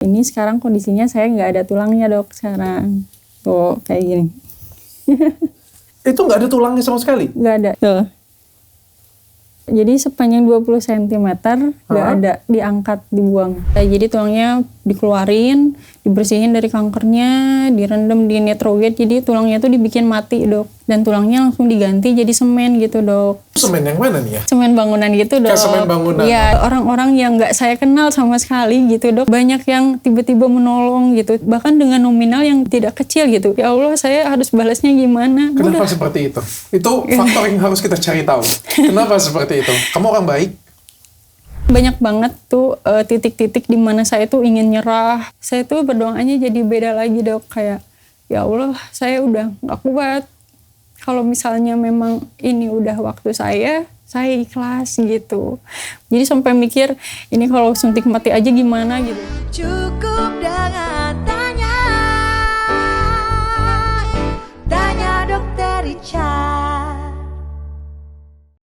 Ini sekarang kondisinya saya nggak ada tulangnya dok sekarang. Tuh kayak gini. Itu nggak ada tulangnya sama sekali? Nggak ada. Tuh. Jadi sepanjang 20 cm nggak ada, diangkat, dibuang. Jadi tulangnya dikeluarin, dibersihin dari kankernya, direndam di nitrogen. Jadi tulangnya tuh dibikin mati dok. Dan tulangnya langsung diganti jadi semen gitu dok. Semen yang mana nih ya? Semen bangunan gitu dok. Kayak semen bangunan? Iya, orang-orang yang nggak saya kenal sama sekali gitu dok. Banyak yang tiba-tiba menolong gitu. Bahkan dengan nominal yang tidak kecil gitu. Ya Allah, saya harus balasnya gimana? Kenapa seperti itu? Itu faktor yang harus kita cari tahu. Kenapa seperti itu? Kamu orang baik? Banyak banget tuh titik-titik di mana saya tuh ingin nyerah. Saya tuh berdoanya jadi beda lagi dok. Kayak, ya Allah, saya udah nggak kuat. Kalau misalnya memang ini udah waktu saya ikhlas gitu. Jadi sampai mikir, ini kalau suntik mati aja gimana gitu.